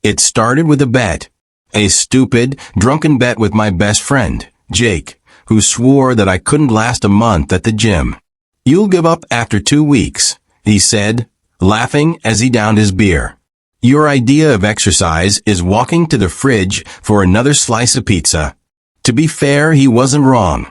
It started with a bet. A stupid, drunken bet with my best friend, Jake, who swore that I couldn't last a month at the gym. "You'll give up after 2 weeks," he said, laughing as he downed his beer. "Your idea of exercise is walking to the fridge for another slice of pizza." To be fair, he wasn't wrong.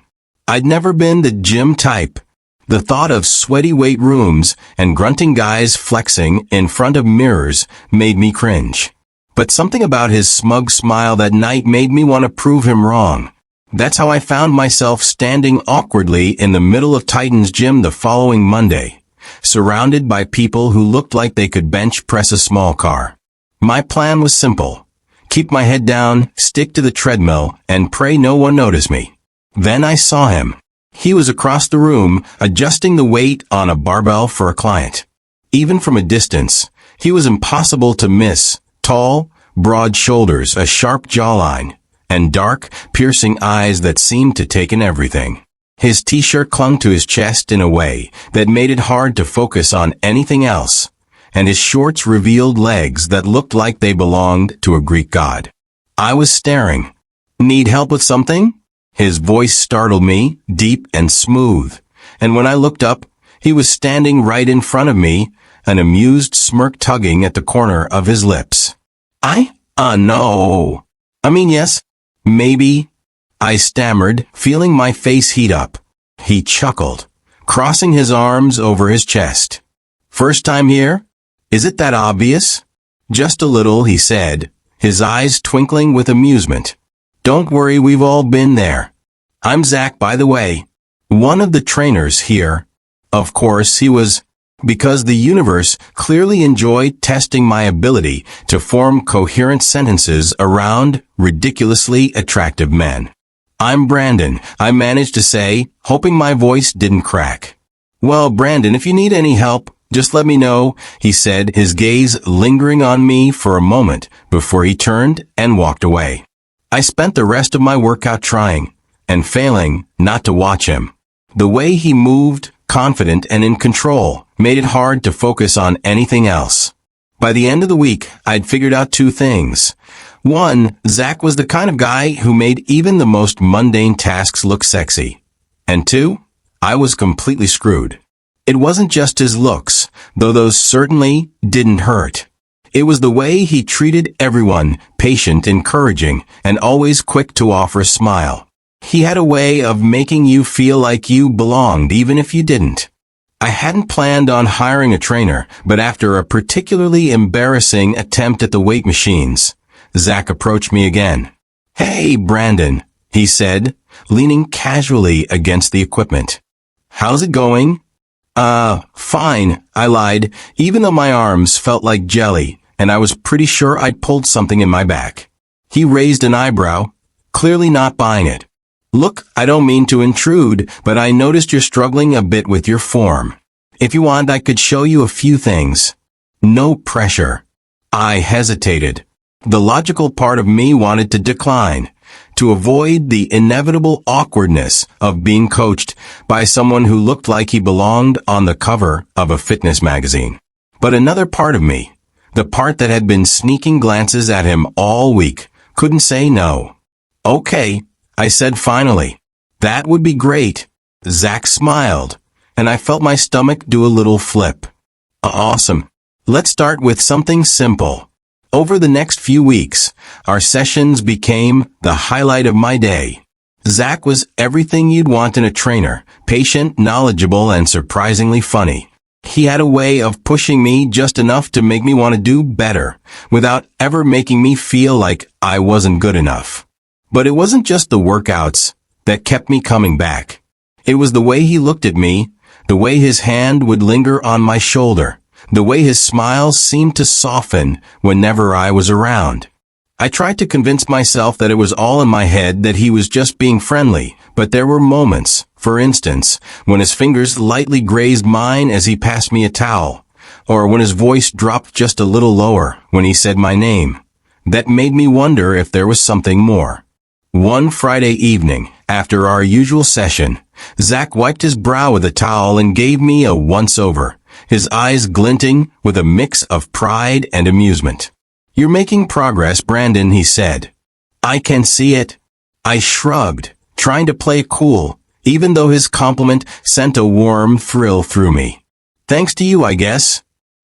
I'd never been the gym type. The thought of sweaty weight rooms and grunting guys flexing in front of mirrors made me cringe. But something about his smug smile that night made me want to prove him wrong. That's how I found myself standing awkwardly in the middle of Titan's gym the following Monday, surrounded by people who looked like they could bench press a small car. My plan was simple. Keep my head down, stick to the treadmill, and pray no one noticed me. Then I saw him. He was across the room, adjusting the weight on a barbell for a client. Even from a distance, he was impossible to miss. Tall, broad shoulders, a sharp jawline, and dark, piercing eyes that seemed to take in everything. His t-shirt clung to his chest in a way that made it hard to focus on anything else, and his shorts revealed legs that looked like they belonged to a Greek god. I was staring. "Need help with something?" His voice startled me, deep and smooth, and when I looked up, he was standing right in front of me, an amused smirk tugging at the corner of his lips. No. I mean, yes, maybe, I stammered, feeling my face heat up. He chuckled, crossing his arms over his chest. "First time here? Is it that obvious?" "Just a little," he said, his eyes twinkling with amusement. "Don't worry, we've all been there. I'm Zach, by the way, one of the trainers here." Of course, he was, because the universe clearly enjoyed testing my ability to form coherent sentences around ridiculously attractive men. "I'm Brandon," I managed to say, hoping my voice didn't crack. "Well, Brandon, if you need any help, just let me know," he said, his gaze lingering on me for a moment before he turned and walked away. I spent the rest of my workout trying, and failing, not to watch him. The way he moved, confident and in control, made it hard to focus on anything else. By the end of the week, I'd figured out 2 things. 1, Zach was the kind of guy who made even the most mundane tasks look sexy. And 2, I was completely screwed. It wasn't just his looks, though those certainly didn't hurt. It was the way he treated everyone, patient, encouraging, and always quick to offer a smile. He had a way of making you feel like you belonged even if you didn't. I hadn't planned on hiring a trainer, but after a particularly embarrassing attempt at the weight machines, Zach approached me again. "Hey, Brandon," he said, leaning casually against the equipment. "How's it going?" Fine," I lied, even though my arms felt like jelly, and I was pretty sure I'd pulled something in my back. He raised an eyebrow, clearly not buying it. "Look, I don't mean to intrude, but I noticed you're struggling a bit with your form. If you want, I could show you a few things." "No pressure." I hesitated. The logical part of me wanted to decline, to avoid the inevitable awkwardness of being coached by someone who looked like he belonged on the cover of a fitness magazine. But another part of me, the part that had been sneaking glances at him all week, couldn't say no. "Okay," I said finally. "That would be great." Zach smiled, and I felt my stomach do a little flip. "Awesome. Let's start with something simple." Over the next few weeks, our sessions became the highlight of my day. Zach was everything you'd want in a trainer, patient, knowledgeable, and surprisingly funny. He had a way of pushing me just enough to make me want to do better, without ever making me feel like I wasn't good enough. But it wasn't just the workouts that kept me coming back. It was the way he looked at me, the way his hand would linger on my shoulder, the way his smile seemed to soften whenever I was around. I tried to convince myself that it was all in my head, that he was just being friendly, but there were moments, for instance, when his fingers lightly grazed mine as he passed me a towel, or when his voice dropped just a little lower when he said my name, that made me wonder if there was something more. One Friday evening, after our usual session, Zach wiped his brow with a towel and gave me a once-over, his eyes glinting with a mix of pride and amusement. You're making progress, Brandon, he said. I can see it. I shrugged, trying to play cool, even though his compliment sent a warm thrill through me. Thanks to you, I guess.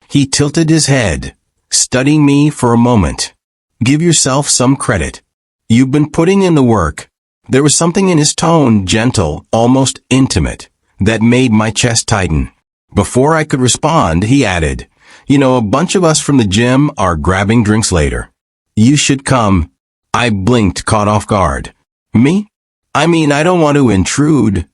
He tilted his head, studying me for a moment. Give yourself some credit. You've been putting in the work. There was something in his tone, gentle, almost intimate, that made my chest tighten. Before I could respond, he added, You know, a bunch of us from the gym are grabbing drinks later. You should come. I blinked, caught off guard. Me? I mean, I don't want to intrude.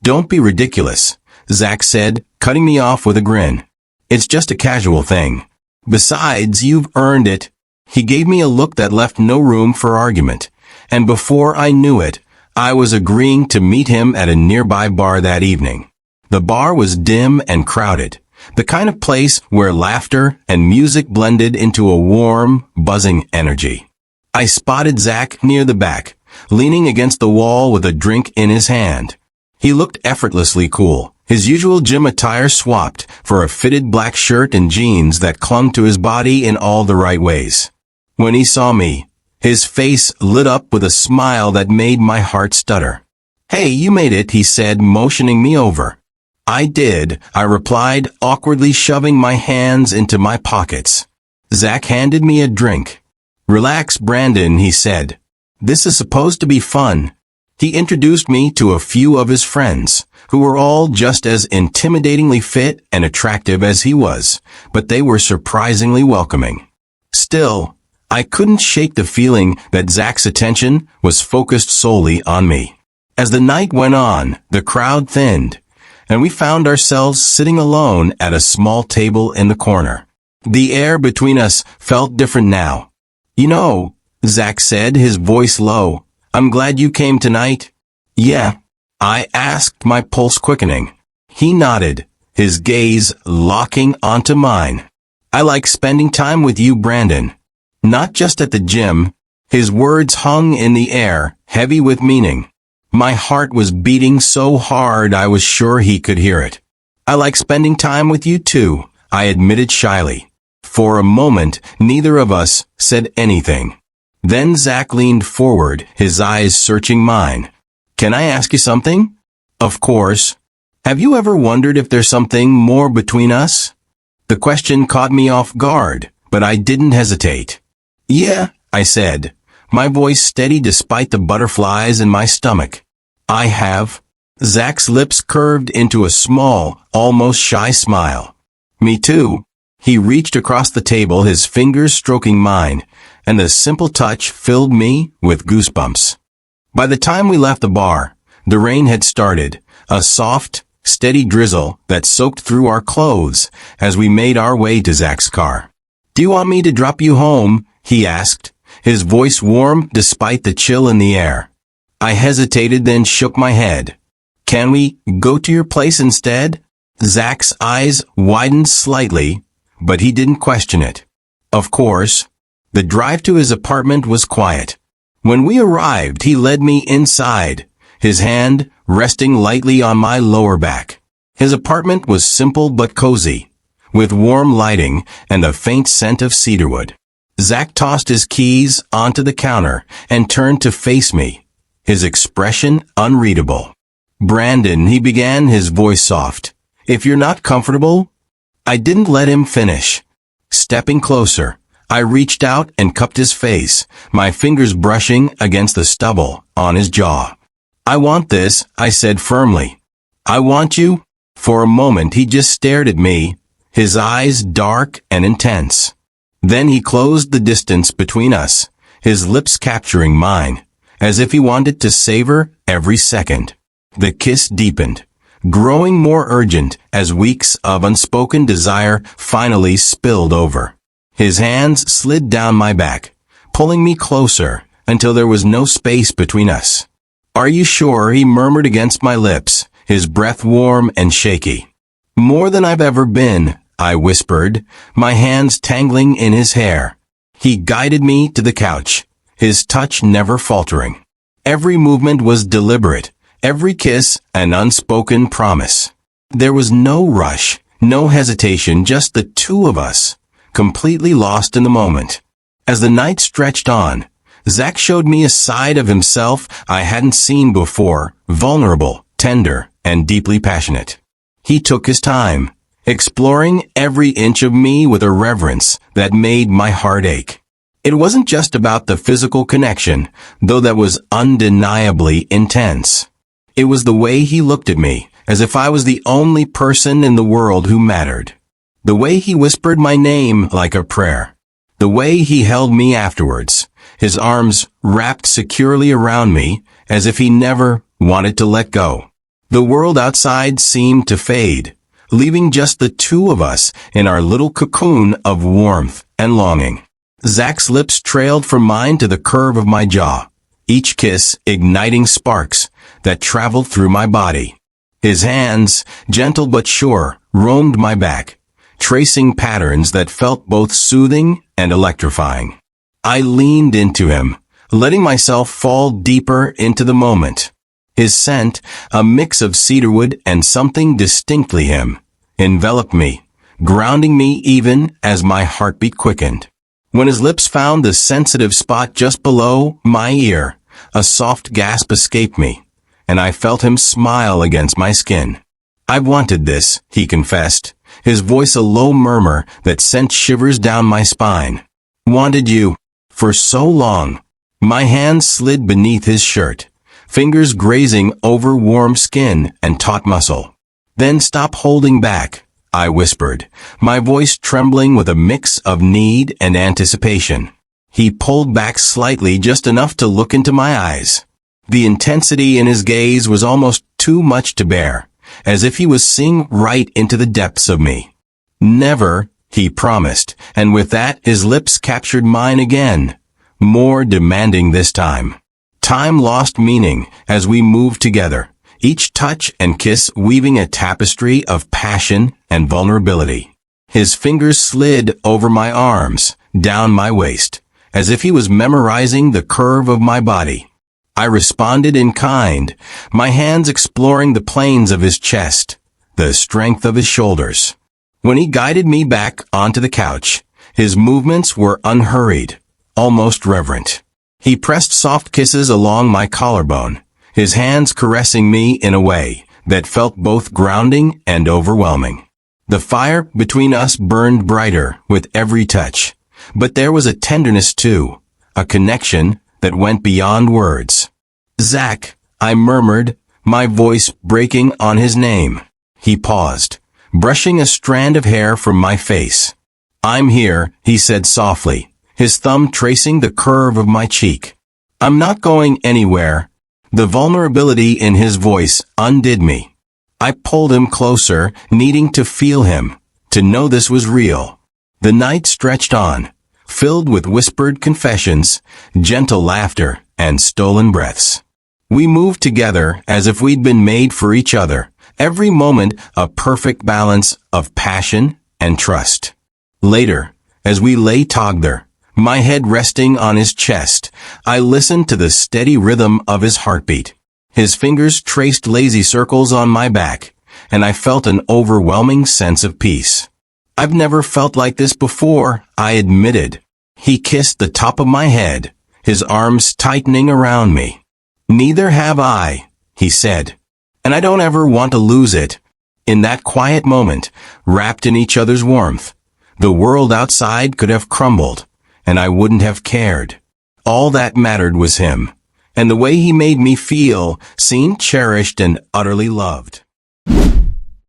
Don't be ridiculous, Zach said, cutting me off with a grin. It's just a casual thing. Besides, you've earned it. He gave me a look that left no room for argument, and before I knew it, I was agreeing to meet him at a nearby bar that evening. The bar was dim and crowded, the kind of place where laughter and music blended into a warm, buzzing energy. I spotted Zach near the back, leaning against the wall with a drink in his hand. He looked effortlessly cool, his usual gym attire swapped for a fitted black shirt and jeans that clung to his body in all the right ways. When he saw me, his face lit up with a smile that made my heart stutter. Hey, you made it, he said, motioning me over. I did, I replied, awkwardly shoving my hands into my pockets. Zach handed me a drink. Relax, Brandon, he said. This is supposed to be fun. He introduced me to a few of his friends, who were all just as intimidatingly fit and attractive as he was, but they were surprisingly welcoming. Still, I couldn't shake the feeling that Zach's attention was focused solely on me. As the night went on, the crowd thinned, and we found ourselves sitting alone at a small table in the corner. The air between us felt different now. You know, Zach said, his voice low, I'm glad you came tonight. Yeah, I asked, my pulse quickening. He nodded, his gaze locking onto mine. I like spending time with you, Brandon. Not just at the gym. His words hung in the air, heavy with meaning. My heart was beating so hard I was sure he could hear it. I like spending time with you too, I admitted shyly. For a moment, neither of us said anything. Then Zach leaned forward, his eyes searching mine. Can I ask you something? Of course. Have you ever wondered if there's something more between us? The question caught me off guard, but I didn't hesitate. Yeah, I said, my voice steady despite the butterflies in my stomach. I have. Zach's lips curved into a small, almost shy smile. Me too. He reached across the table, his fingers stroking mine, and the simple touch filled me with goosebumps. By the time we left the bar, the rain had started, a soft, steady drizzle that soaked through our clothes as we made our way to Zach's car. Do you want me to drop you home? He asked, his voice warm despite the chill in the air. I hesitated, then shook my head. Can we go to your place instead? Zach's eyes widened slightly, but he didn't question it. Of course. The drive to his apartment was quiet. When we arrived, he led me inside, his hand resting lightly on my lower back. His apartment was simple but cozy, with warm lighting and a faint scent of cedarwood. Zach tossed his keys onto the counter and turned to face me, his expression unreadable. Brandon, he began, his voice soft. If you're not comfortable? I didn't let him finish. Stepping closer, I reached out and cupped his face, my fingers brushing against the stubble on his jaw. I want this, I said firmly. I want you? For a moment he just stared at me, his eyes dark and intense. Then he closed the distance between us, his lips capturing mine, as if he wanted to savor every second. The kiss deepened, growing more urgent as weeks of unspoken desire finally spilled over. His hands slid down my back, pulling me closer until there was no space between us. Are you sure? He murmured against my lips, his breath warm and shaky. More than I've ever been, I whispered, my hands tangling in his hair. He guided me to the couch, his touch never faltering. Every movement was deliberate, every kiss an unspoken promise. There was no rush, no hesitation, just the two of us, completely lost in the moment. As the night stretched on, Zach showed me a side of himself I hadn't seen before, vulnerable, tender, and deeply passionate. He took his time, exploring every inch of me with a reverence that made my heart ache. It wasn't just about the physical connection, though that was undeniably intense. It was the way he looked at me, as if I was the only person in the world who mattered. The way he whispered my name like a prayer. The way he held me afterwards, his arms wrapped securely around me, as if he never wanted to let go. The world outside seemed to fade, leaving just the two of us in our little cocoon of warmth and longing. Zach's lips trailed from mine to the curve of my jaw, each kiss igniting sparks that traveled through my body. His hands, gentle but sure, roamed my back, tracing patterns that felt both soothing and electrifying. I leaned into him, letting myself fall deeper into the moment. His scent, a mix of cedarwood and something distinctly him, enveloped me, grounding me even as my heartbeat quickened. When his lips found the sensitive spot just below my ear, a soft gasp escaped me, and I felt him smile against my skin. "I wanted this," he confessed, his voice a low murmur that sent shivers down my spine. "Wanted you. For so long." My hand slid beneath his shirt, fingers grazing over warm skin and taut muscle. "Then stop holding back," I whispered, my voice trembling with a mix of need and anticipation. He pulled back slightly, just enough to look into my eyes. The intensity in his gaze was almost too much to bear, as if he was seeing right into the depths of me. "Never," he promised, and with that his lips captured mine again, more demanding this time. Time lost meaning as we moved together, each touch and kiss weaving a tapestry of passion and vulnerability. His fingers slid over my arms, down my waist, as if he was memorizing the curve of my body. I responded in kind, my hands exploring the planes of his chest, the strength of his shoulders. When he guided me back onto the couch, his movements were unhurried, almost reverent. He pressed soft kisses along my collarbone, his hands caressing me in a way that felt both grounding and overwhelming. The fire between us burned brighter with every touch, but there was a tenderness too, a connection that went beyond words. "Zach," I murmured, my voice breaking on his name. He paused, brushing a strand of hair from my face. "I'm here," he said softly, his thumb tracing the curve of my cheek. "I'm not going anywhere." The vulnerability in his voice undid me. I pulled him closer, needing to feel him, to know this was real. The night stretched on, filled with whispered confessions, gentle laughter, and stolen breaths. We moved together as if we'd been made for each other, every moment a perfect balance of passion and trust. Later, as we lay together, my head resting on his chest, I listened to the steady rhythm of his heartbeat. His fingers traced lazy circles on my back, and I felt an overwhelming sense of peace. "I've never felt like this before," I admitted. He kissed the top of my head, his arms tightening around me. "Neither have I," he said, "and I don't ever want to lose it." In that quiet moment, wrapped in each other's warmth, the world outside could have crumbled, and I wouldn't have cared. All that mattered was him, and the way he made me feel, seen, cherished, and utterly loved.